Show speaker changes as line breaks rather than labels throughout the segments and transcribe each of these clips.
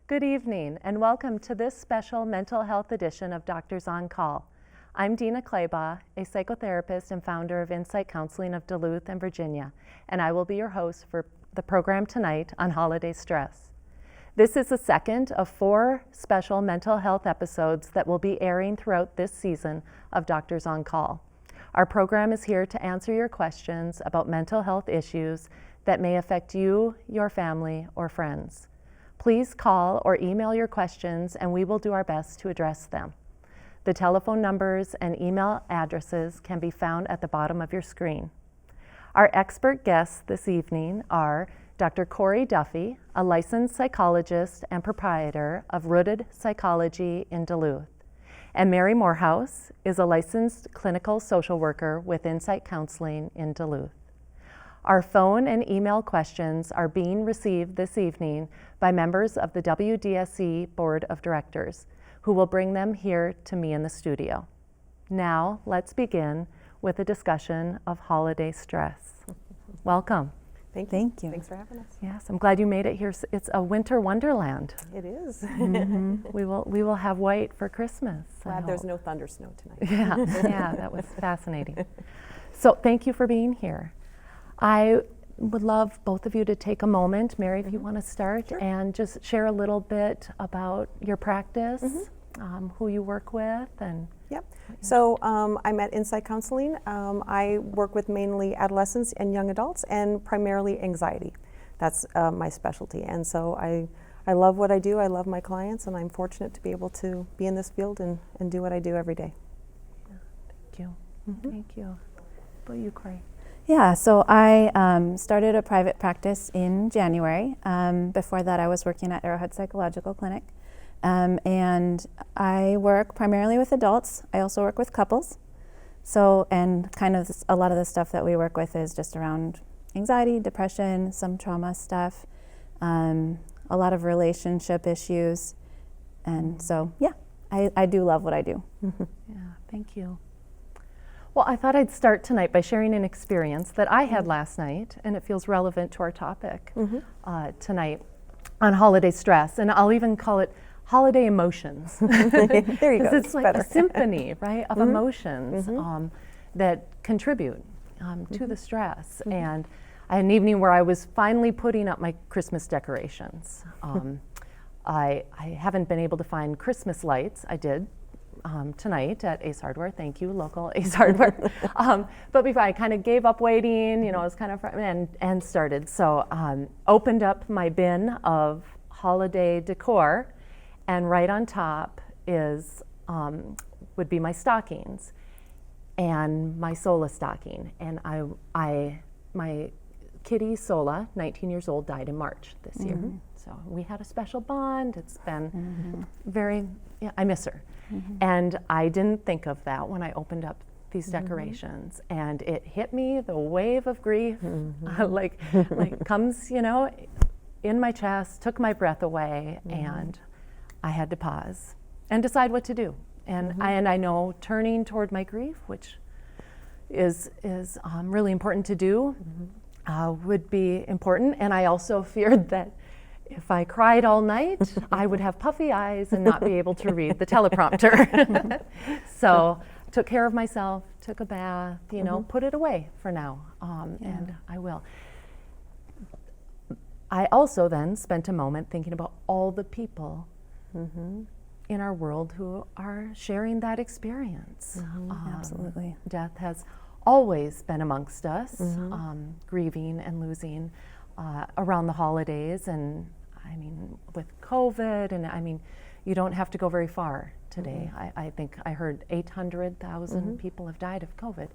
Good evening and welcome to this special mental health edition of Doctors on Call. I'm Dina Clabaugh, a psychotherapist and founder of Insight Counseling of Duluth and Virginia, and I will be your host for the program tonight on holiday stress. This is the second of 4 special mental health episodes that will be airing throughout this season of Doctors on Call. Our program is here to answer your questions about mental health issues that may affect you, your family, or friends. Please call or email your questions and we will do our best to address them. The telephone numbers and email addresses can be found at the bottom of your screen. Our expert guests this evening are Dr. Corry Duffy, a licensed psychologist and proprietor of Rooted Psychology in Duluth, and Mary Morehouse is a licensed clinical social worker with Insight Counseling in Duluth. Our phone and email questions are being received this evening by members of the WDSE Board of Directors, who will bring them here to me in the studio. Now, let's begin with a discussion of holiday stress. Welcome.
Thank you. Thanks for having us.
Yes, I'm glad you made it here. It's a winter wonderland.
It is.
Mm-hmm. We will have white for Christmas.
Glad there's no thunder snow tonight.
Yeah, that was fascinating. So thank you for being here. I would love both of you to take a moment, Mary, if you want to start,
Sure.
and just share a little bit about your practice, who you work with, and
Yep. So I'm at Insight Counseling. I work with mainly adolescents and young adults, and primarily anxiety. That's my specialty. And so I love what I do. I love my clients, and I'm fortunate to be able to be in this field and do what I do every day.
thank you. Thank you. How about you, Corry?
Yeah, so I started a private practice in January. Before that, I was working at Arrowhead Psychological Clinic. And I work primarily with adults. I also work with couples. So, and kind of a lot of the stuff that we work with is just around anxiety, depression, some trauma stuff, a lot of relationship issues. And so, yeah, I do love what I do.
Yeah, thank you. Well, I thought I'd start tonight by sharing an experience that I had last night, and it feels relevant to our topic tonight on holiday stress, and I'll even call it holiday emotions.
There you go.
It's like a symphony, right, of emotions that contribute to the stress. And I had an evening where I was finally putting up my Christmas decorations. I haven't been able to find Christmas lights. I did tonight at Ace Hardware. Thank you, local Ace Hardware. But before I kind of gave up waiting, I was kind of and started. So opened up my bin of holiday decor, and right on top is would be my stockings and my Sola stocking. And my kitty Sola, 19 years old, died in March this year. So we had a special bond. It's been I miss her. And I didn't think of that when I opened up these decorations, and it hit me, the wave of grief, like comes, in my chest, took my breath away, and I had to pause and decide what to do. And I know turning toward my grief, which is really important to do, would be important. And I also feared that if I cried all night, I would have puffy eyes and not be able to read the teleprompter. So took care of myself, took a bath, put it away for now, and I will. I also then spent a moment thinking about all the people in our world who are sharing that experience.
Absolutely.
Death has always been amongst us, grieving and losing around the holidays, and with COVID, and you don't have to go very far today. I think I heard 800,000 people have died of COVID,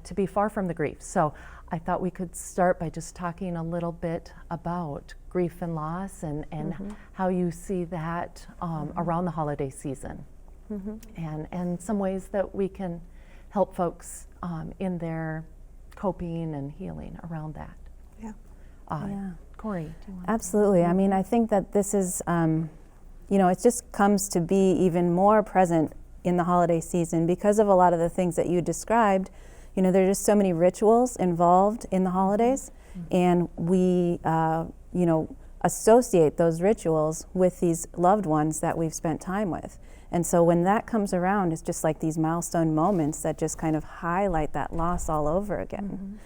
to be far from the grief. So I thought we could start by just talking a little bit about grief and loss, and how you see that around the holiday season, and some ways that we can help folks in their coping and healing around that. Corry, do you want
Absolutely. I think that this is, it just comes to be even more present in the holiday season because of a lot of the things that you described. There are just so many rituals involved in the holidays, and we, associate those rituals with these loved ones that we've spent time with. And so when that comes around, it's just like these milestone moments that just kind of highlight that loss all over again.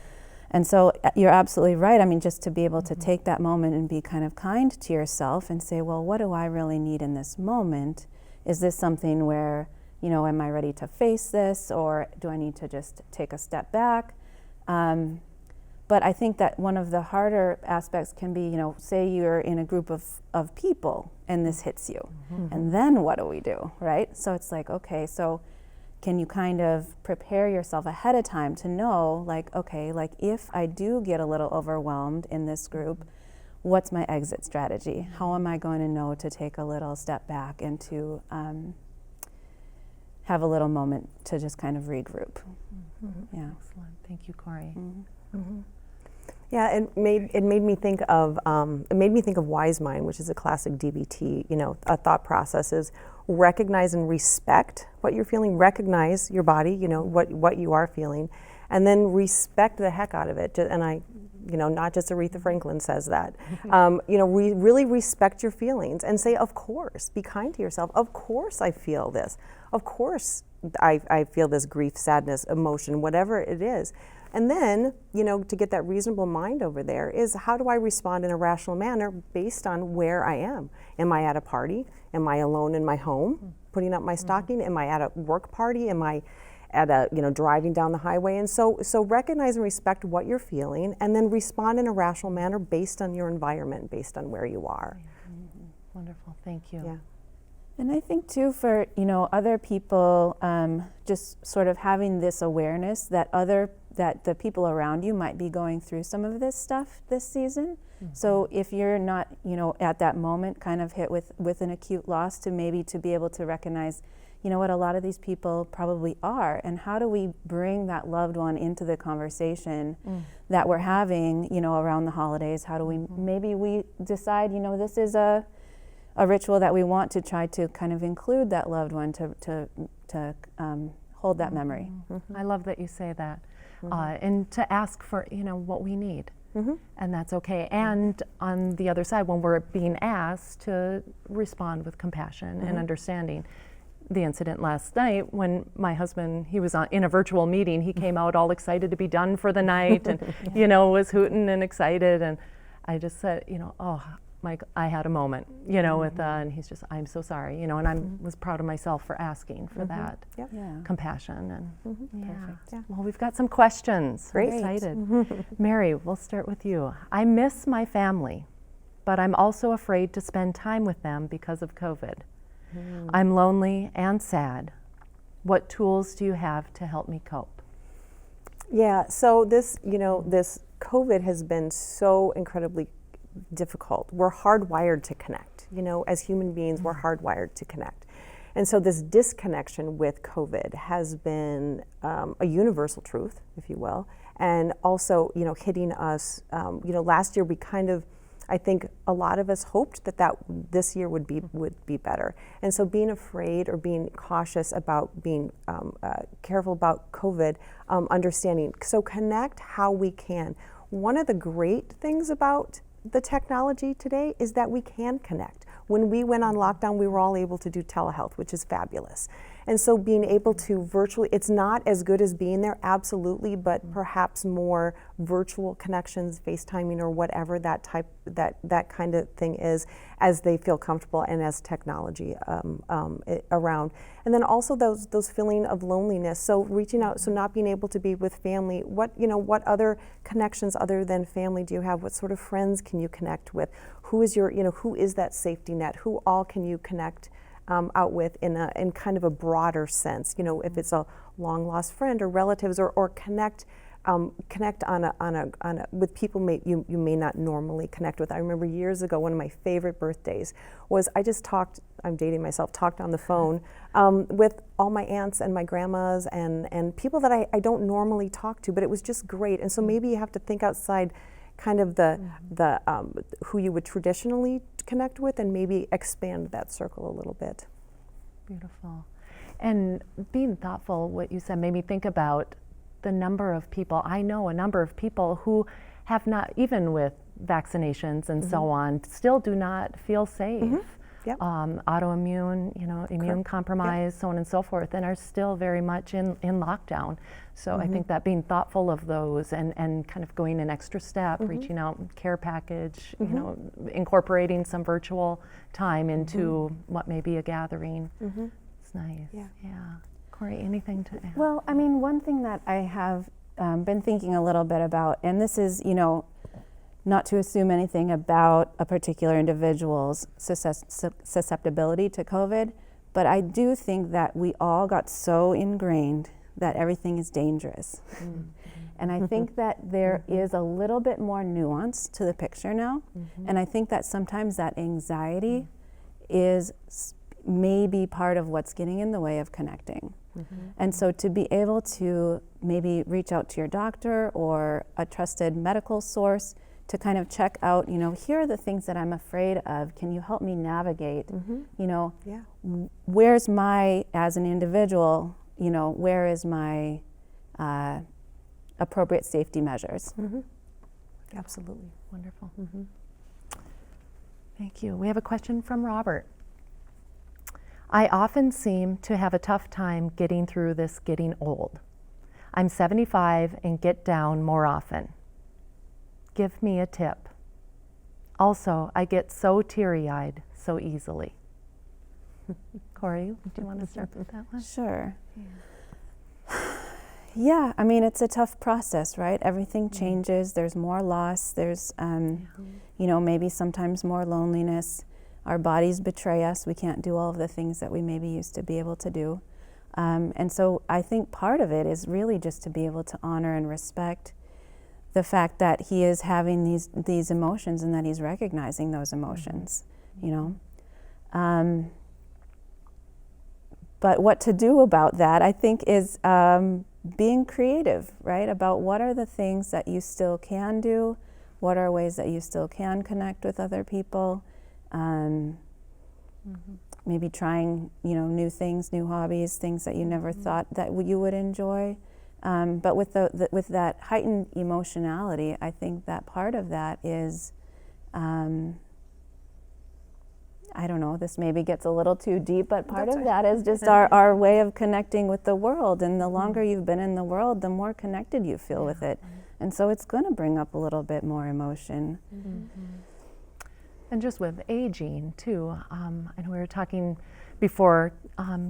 And so you're absolutely right. I mean, just to be able to take that moment and be kind of kind to yourself and say, well, what do I really need in this moment? Is this something where, you know, am I ready to face this, or do I need to just take a step back? But I think that one of the harder aspects can be, you know, say you're in a group of people and this hits you, and then what do we do, right? So it's like, okay, so can you kind of prepare yourself ahead of time to know, like, okay, like if I do get a little overwhelmed in this group, what's my exit strategy? How am I going to know to take a little step back and to have a little moment to just kind of regroup? Yeah.
Excellent. Thank you, Corry.
Yeah, it made me think of wise mind, which is a classic DBT, you know, a thought process is recognize and respect what you're feeling, recognize your body, you know, what you are feeling, and then respect the heck out of it. And I, you know, not just Aretha Franklin says that, you know, really respect your feelings and say, of course, be kind to yourself. Of course I feel this. Of course I feel this grief, sadness, emotion, whatever it is. And then, you know, to get that reasonable mind over there is how do I respond in a rational manner based on where I am? Am I at a party? Am I alone in my home putting up my stocking? Am I at a work party? Am I at a, you know, driving down the highway? And so recognize and respect what you're feeling and then respond in a rational manner based on your environment, based on where you are.
Wonderful. Thank you.
Yeah.
And I think too, for, you know, other people, just sort of having this awareness that the people around you might be going through some of this stuff this season. So if you're not, you know, at that moment kind of hit with an acute loss, to maybe to be able to recognize, you know what, a lot of these people probably are, and how do we bring that loved one into the conversation that we're having, you know, around the holidays? How do we, maybe we decide, you know, this is a ritual that we want to try to kind of include that loved one to hold that memory.
I love that you say that. And to ask for, you know, what we need. And that's okay. And on the other side, when we're being asked to respond with compassion and understanding. The incident last night when my husband, he was in a virtual meeting, he came out all excited to be done for the night and, you know, was hooting and excited. And I just said, you know, oh, Mike, I had a moment, you know, with and he's just, I'm so sorry, you know, and I was proud of myself for asking for that compassion. And
Yeah.
well, we've got some questions.
Great.
I'm excited. Mary, we'll start with you. I miss my family, but I'm also afraid to spend time with them because of COVID. I'm lonely and sad. What tools do you have to help me cope?
Yeah, so this, you know, this COVID has been so incredibly difficult. We're hardwired to connect. You know, as human beings, we're hardwired to connect. And so this disconnection with COVID has been a universal truth, if you will, and also, you know, hitting us, you know, last year we kind of, I think a lot of us hoped that this year would be better. And so being afraid or being cautious about being careful about COVID, understanding, so connect how we can. One of the great things about the technology today is that we can connect. When we went on lockdown, we were all able to do telehealth, which is fabulous. And so being able to virtually, it's not as good as being there, absolutely, but perhaps more virtual connections, FaceTiming or whatever that kind of thing is, as they feel comfortable and as technology around. And then also those feeling of loneliness. So reaching out, so not being able to be with family. What other connections other than family do you have? What sort of friends can you connect with? Who is who is that safety net? Who all can you connect out with in kind of a broader sense? You know, if it's a long lost friend or relatives, or connect with people you may not normally connect with. I remember years ago, one of my favorite birthdays was I just talked on the phone with all my aunts and my grandmas and people that I don't normally talk to, but it was just great. And so maybe you have to think outside kind of the who you would traditionally connect with, and maybe expand that circle a little bit.
Beautiful. And being thoughtful, what you said made me think about the number of people, I know a number of people who have not, even with vaccinations and so on still do not feel safe.
Yep.
Autoimmune, immune compromise, so on and so forth, and are still very much in lockdown. So I think that being thoughtful of those and kind of going an extra step, reaching out, care package, incorporating some virtual time into what may be a gathering. It's nice.
Yeah.
Corey, anything to add?
Well, I mean, one thing that I have been thinking a little bit about, and this is, not to assume anything about a particular individual's susceptibility to COVID, but I do think that we all got so ingrained that everything is dangerous. And I think that there is a little bit more nuance to the picture now. And I think that sometimes that anxiety is maybe part of what's getting in the way of connecting. And so to be able to maybe reach out to your doctor or a trusted medical source to kind of check out, here are the things that I'm afraid of. Can you help me navigate? Where's my, as an individual, where is my appropriate safety measures?
Absolutely.
Wonderful. Thank you. We have a question from Robert. I often seem to have a tough time getting through this getting old. I'm 75 and get down more often. Give me a tip. Also, I get so teary-eyed so easily. Corey, do you want to start with that one?
Sure. Yeah, I mean, it's a tough process, right? Everything changes, there's more loss, there's, maybe sometimes more loneliness. Our bodies betray us, we can't do all of the things that we maybe used to be able to do. And so I think part of it is really just to be able to honor and respect the fact that he is having these emotions and that he's recognizing those emotions, But what to do about that, I think, is being creative, right? About what are the things that you still can do, what are ways that you still can connect with other people, maybe trying, new things, new hobbies, things that you never thought that you would enjoy. But with with that heightened emotionality, I think that part of that is, I don't know, this maybe gets a little too deep, but part of that is just our way of connecting with the world. And the longer you've been in the world, the more connected you feel with it. And so it's going to bring up a little bit more emotion.
And just with aging too, and we were talking before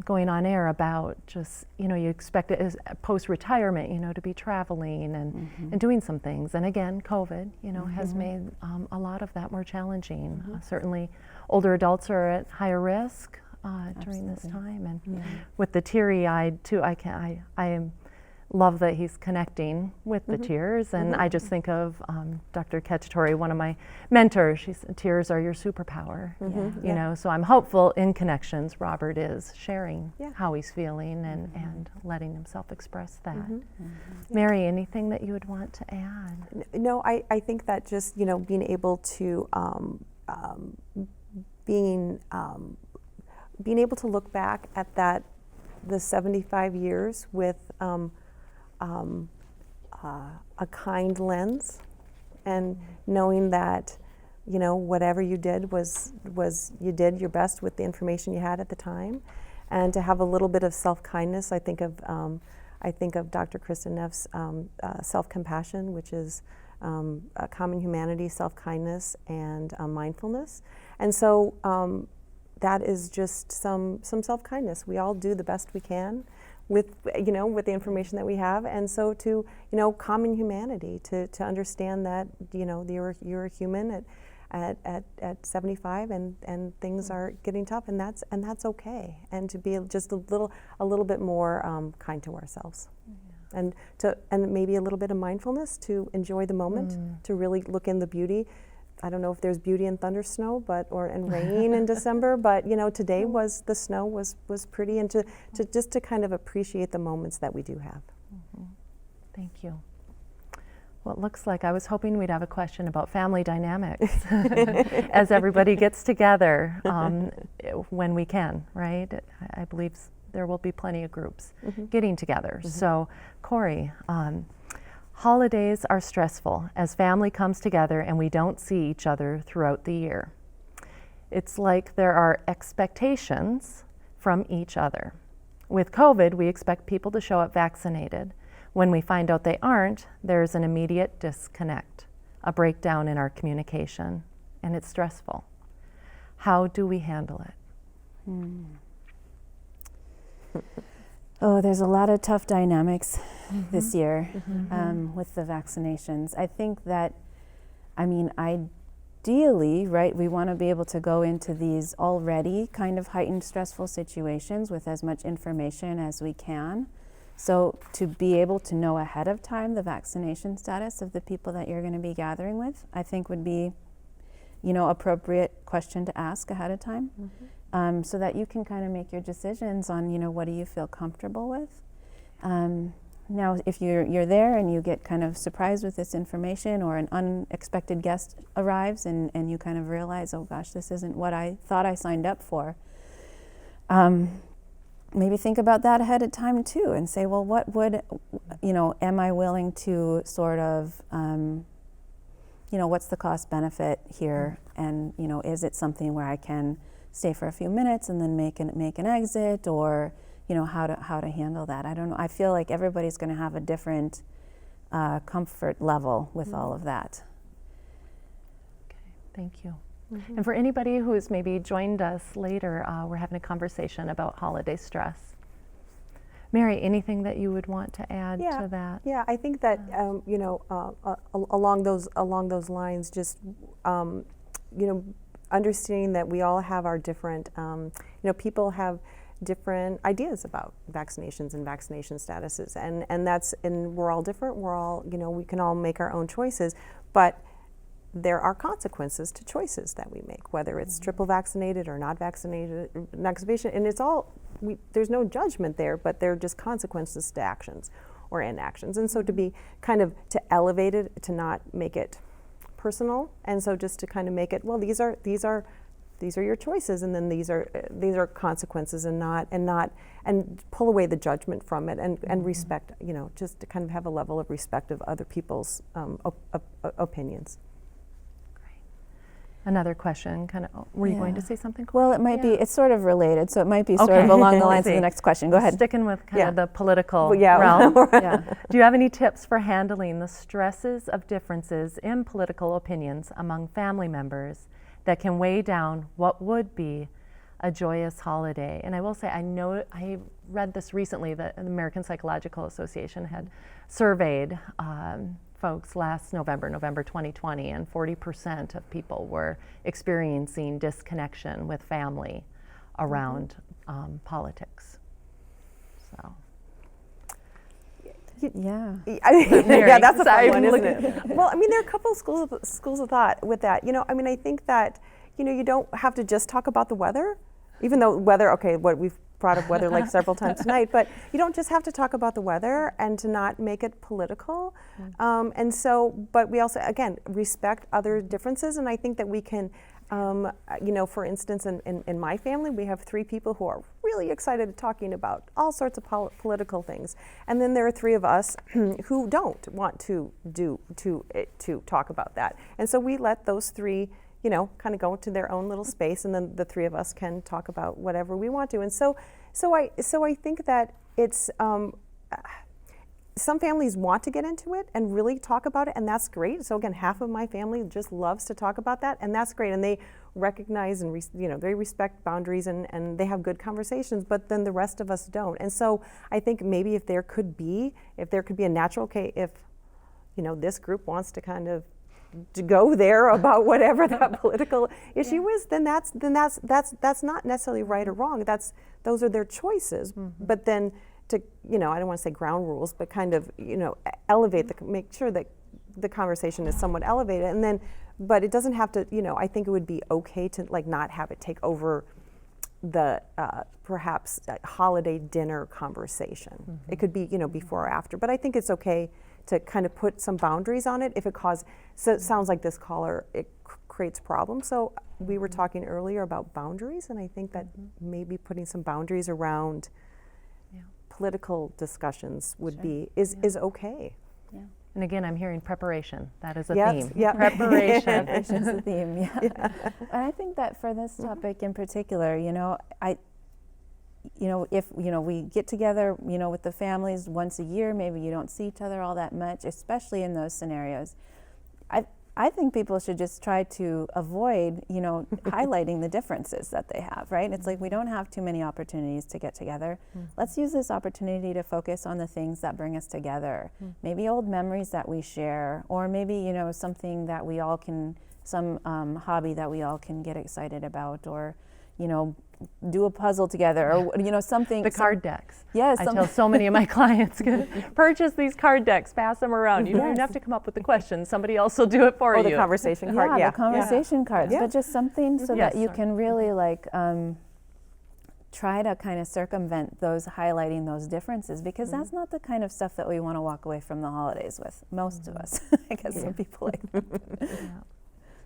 going on air about just, you expect it as post-retirement, to be traveling and doing some things. And again, COVID, has made a lot of that more challenging. Certainly older adults are at higher risk during this time. And with the teary-eyed too, I love that he's connecting with the tears, and I just think of Dr. Cacciatore, one of my mentors. She said, tears are your superpower, so I'm hopeful in connections Robert is sharing how he's feeling and letting himself express that. Mary, anything that you would want to add?
No, I think that just, being able to, being able to look back at the 75 years with a kind lens, and knowing that whatever you did was you did your best with the information you had at the time, and to have a little bit of self-kindness. I think of Dr. Kristen Neff's self-compassion, which is a common humanity, self-kindness, and mindfulness. And so that is just some self-kindness. We all do the best we can with the information that we have, and so to common humanity, to understand that you're a human at 75, and things are getting tough, and that's okay, and to be just a little bit more kind to ourselves, and maybe a little bit of mindfulness to enjoy the moment, to really look in the beauty. I don't know if there's beauty in thunder snow, and rain in December, but today the snow was pretty, and to kind of appreciate the moments that we do have.
Thank you. Well, it looks like I was hoping we'd have a question about family dynamics as everybody gets together when we can, right? I believe there will be plenty of groups getting together. So, Corey, Holidays are stressful as family comes together and we don't see each other throughout the year. It's like there are expectations from each other. With COVID, we expect people to show up vaccinated. When we find out they aren't, there's an immediate disconnect, a breakdown in our communication, and it's stressful. How do we handle it?
Oh, there's a lot of tough dynamics this year with the vaccinations. I think that, ideally, right, we want to be able to go into these already kind of heightened stressful situations with as much information as we can. So to be able to know ahead of time the vaccination status of the people that you're going to be gathering with, I think would be, appropriate question to ask ahead of time. So that you can kind of make your decisions on, what do you feel comfortable with. Now, if you're there and you get kind of surprised with this information, or an unexpected guest arrives and you kind of realize, oh gosh, this isn't what I thought I signed up for, maybe think about that ahead of time too, and say, well, what would, am I willing to sort of, what's the cost benefit here? And, is it something where I can stay for a few minutes and then make an exit, or how to handle that? I don't know. I feel like everybody's going to have a different comfort level with all of that.
Okay, thank you. And for anybody who has maybe joined us later, we're having a conversation about holiday stress. Mary, anything that you would want to add to that?
Yeah, I think that along those lines, just understanding that we all have our different, people have different ideas about vaccinations and vaccination statuses, and we're all different. We're all, we can all make our own choices, but there are consequences to choices that we make, whether it's triple vaccinated or not vaccinated, and it's all, there's no judgment there, but they're just consequences to actions or inactions. And so to elevate it, to not make it personal, and so just to kind of make it, well, these are your choices, and then these are consequences, and pull away the judgment from it, and respect, just to kind of have a level of respect of other people's opinions.
Another question, were you going to say something?
Well, it might be, it's sort of related, so it might be sort of along the lines of the next question. Go ahead.
Sticking with of the political realm. Do you have any tips for handling the stresses of differences in political opinions among family members that can weigh down what would be a joyous holiday? And I will say, I read this recently, that the American Psychological Association had surveyed folks last November 2020, and 40% of people were experiencing disconnection with family around politics. So.
Yeah, that's a fun one, isn't it? Well, there are a couple of schools of thought with that. I think that, you don't have to just talk about the weather, even though weather, what we've brought up weather like several times tonight, but you don't just have to talk about the weather and to not make it political. But we also, again, respect other differences, and I think that we can, for instance, in my family, we have 3 people who are really excited at talking about all sorts of political things, and then there are 3 of us who don't want to talk about that, and so we let those 3 kind of go into their own little space, and then the 3 of us can talk about whatever we want to. And so I think that it's some families want to get into it and really talk about it, and that's great. So again, half of my family just loves to talk about that, and that's great. And they recognize and they respect boundaries, and they have good conversations. But then the rest of us don't. And so I think maybe if there could be a natural, if this group wants to kind of to go there about whatever that political issue is, then that's not necessarily right or wrong. Those are their choices. But then to I don't want to say ground rules, but kind of elevate make sure that the conversation is somewhat elevated, and then but it doesn't have to. I think it would be okay to not have it take over the perhaps holiday dinner conversation. It could be before or after, but I think it's okay to kind of put some boundaries on it if it so it sounds like this caller, it creates problems. So we were talking earlier about boundaries, and I think that maybe putting some boundaries around political discussions would is okay.
And again, I'm hearing preparation. That is a
Yep,
theme.
yep.
Preparation.
It's just a theme, yeah. And I think that for this topic in particular, if we get together, with the families once a year, maybe you don't see each other all that much, especially in those scenarios. I think people should just try to avoid, highlighting the differences that they have, right? It's like we don't have too many opportunities to get together. Let's use this opportunity to focus on the things that bring us together. Maybe old memories that we share, or maybe, something that we all can, some hobby that we all can get excited about, or, do a puzzle together, or something.
The card decks.
Yes.
I tell so many of my clients, purchase these card decks, pass them around. You don't even
Yes.
have to come up with the questions. Somebody else will do it for
Or
you.
the conversation card.
Yeah, the conversation cards,
Yeah.
but just something so
Yes,
that you
sorry.
can really try to kind of circumvent those, highlighting those differences, because that's not the kind of stuff that we want to walk away from the holidays with, most of us. I guess some people like that.
Yeah.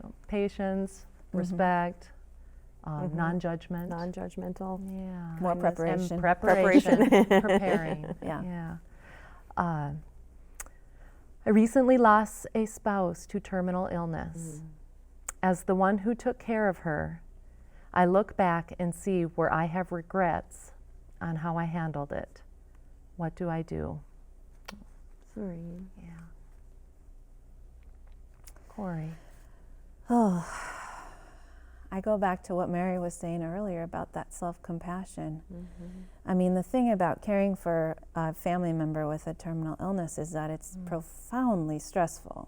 So patience, respect, non-judgment.
Non-judgmental.
Yeah.
More
And
preparation.
Preparation. Preparing.
Yeah.
I recently lost a spouse to terminal illness. As the one who took care of her, I look back and see where I have regrets on how I handled it. What do I do?
Sorry.
Yeah. Corry.
Oh, I go back to what Mary was saying earlier about that self-compassion. I mean, the thing about caring for a family member with a terminal illness is that it's profoundly stressful.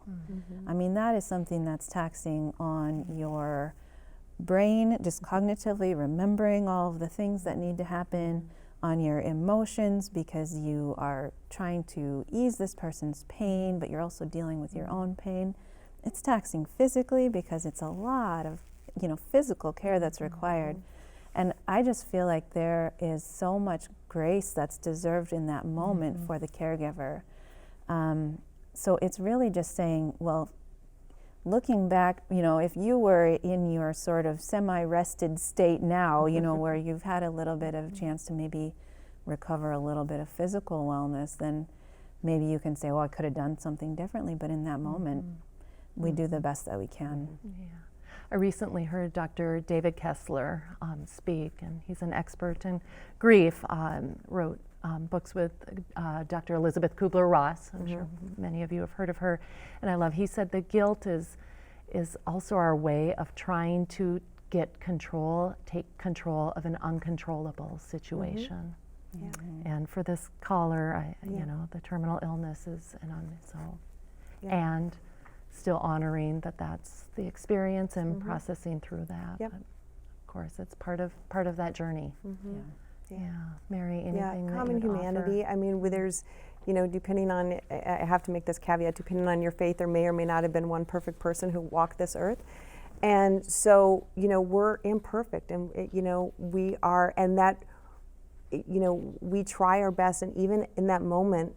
I mean, that is something that's taxing on your brain, just cognitively remembering all of the things that need to happen, on your emotions, because you are trying to ease this person's pain, but you're also dealing with your own pain. It's taxing physically, because it's a lot of physical care that's required. And I just feel like there is so much grace that's deserved in that moment for the caregiver. So it's really just saying, well, looking back, if you were in your sort of semi-rested state now, where you've had a little bit of chance to maybe recover a little bit of physical wellness, then maybe you can say, well, I could have done something differently. But in that moment, we do the best that we can.
Yeah. I recently heard Dr. David Kessler speak, and he's an expert in grief, wrote books with Dr. Elizabeth Kubler-Ross. I'm sure many of you have heard of her. And he said the guilt is also our way of trying to take control of an uncontrollable situation. And for this caller, the terminal illness is and still honoring that that's the experience and processing through that.
Yep.
But of course, it's part of that journey. Yeah. Mary, anything that
common
you'd
humanity.
offer?
I mean, there's, depending on, I have to make this caveat, depending on your faith, there may or may not have been one perfect person who walked this earth. And so, we're imperfect, and, we are, and that, we try our best, and even in that moment,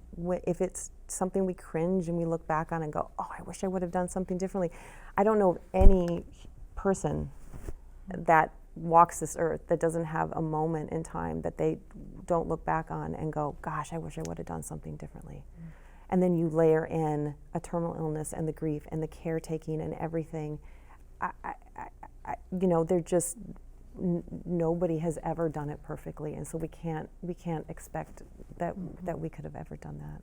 if it's something we cringe and we look back on and go, oh, I wish I would have done something differently. I don't know of any person that walks this earth that doesn't have a moment in time that they don't look back on and go, gosh, I wish I would have done something differently. And then you layer in a terminal illness and the grief and the caretaking and everything. They're just, nobody has ever done it perfectly, and so we can't expect that we could have ever done that.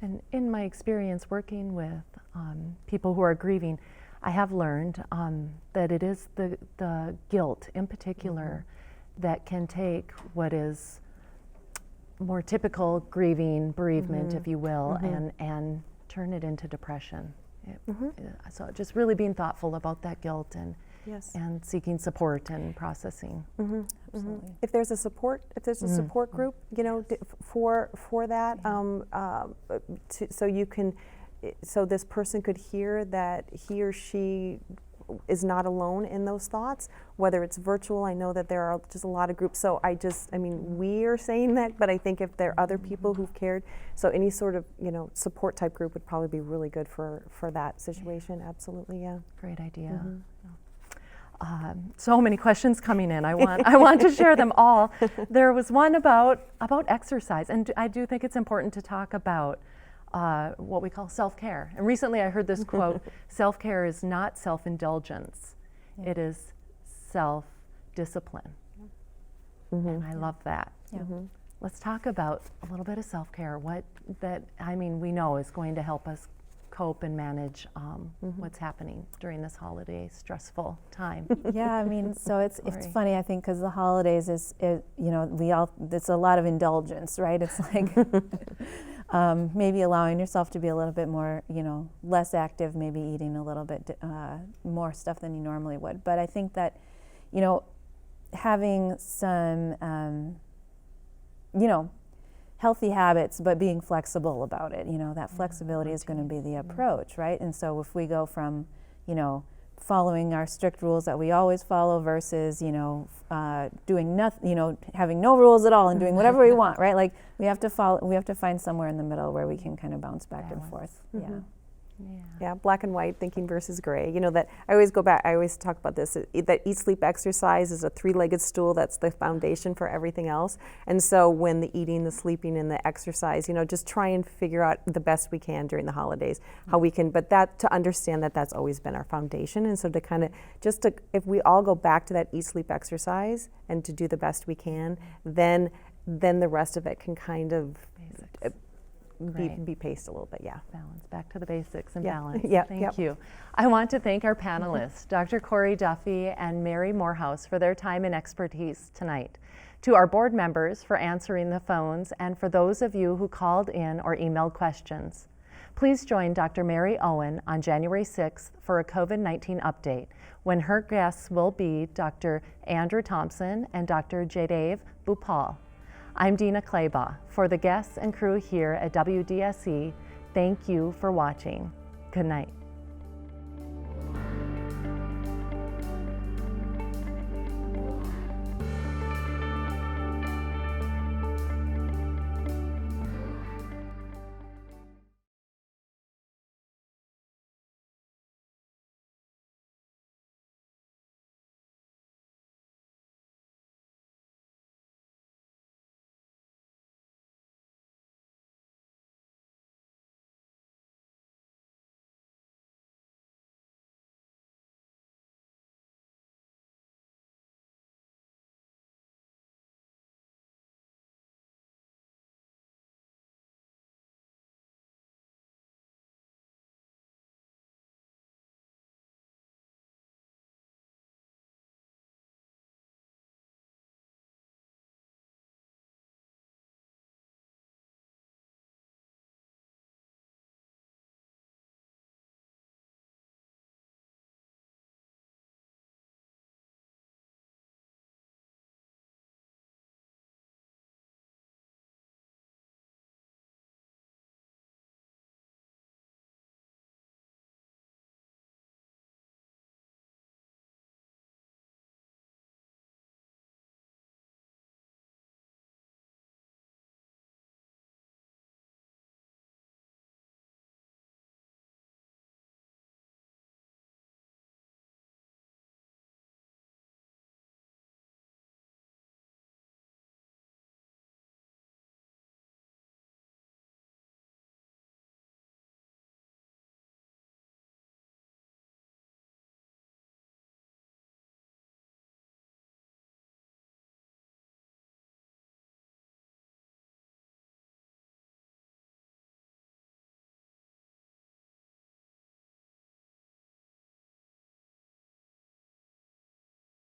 And in my experience working with people who are grieving, I have learned that it is the guilt in particular that can take what is more typical grieving, bereavement, if you will, and turn it into depression. So just really being thoughtful about that guilt and seeking support and processing.
Absolutely.
If there's a support, group, for that, so you can, so this person could hear that he or she is not alone in those thoughts, whether it's virtual. I know that there are just a lot of groups, so we are saying that, but I think if there are other people who've cared, so any sort of, support type group would probably be really good for that situation. Absolutely, yeah.
Great idea. So many questions coming in. I want to share them all. There was one about exercise, and I do think it's important to talk about what we call self-care. And recently I heard this quote, self-care is not self-indulgence, it is self-discipline. And I love that. Let's talk about a little bit of self-care, what that, I mean, we know is going to help us cope and manage what's happening during this holiday stressful time.
Yeah, I mean, so it's funny, I think, because the holidays is, you know, it's a lot of indulgence, right? It's like maybe allowing yourself to be a little bit more, you know, less active, maybe eating a little bit more stuff than you normally would. But I think that, you know, having some, you know, healthy habits, but being flexible about it, you know, that flexibility is going to be the approach, right? And so if we go from, you know, following our strict rules that we always follow versus, you know, doing nothing, you know, having no rules at all and doing whatever we want, right? Like we have to find somewhere in the middle where we can kind of bounce back and forth.
Yeah, black and white thinking versus gray. You know, that I always go back, I always talk about this, that eat, sleep, exercise is a three-legged stool that's the foundation for everything else. And so when the eating, the sleeping, and the exercise, you know, just try and figure out the best we can during the holidays, how we can, but that, to understand that that's always been our foundation. And so to kind of, just to, if we all go back to that eat, sleep, exercise and to do the best we can, then the rest of it can kind of be paced a little bit,
Balance, back to the basics and
Yeah.
balance.
Yeah,
Thank
yep.
you. I want to thank our panelists, Dr. Corry Duffy and Mary Morehouse, for their time and expertise tonight. To our board members for answering the phones, and for those of you who called in or emailed questions. Please join Dr. Mary Owen on January 6th for a COVID-19 update, when her guests will be Dr. Andrew Thompson and Dr. Jadave Bhupal. I'm Dina Clabaugh. For the guests and crew here at WDSE, thank you for watching. Good night.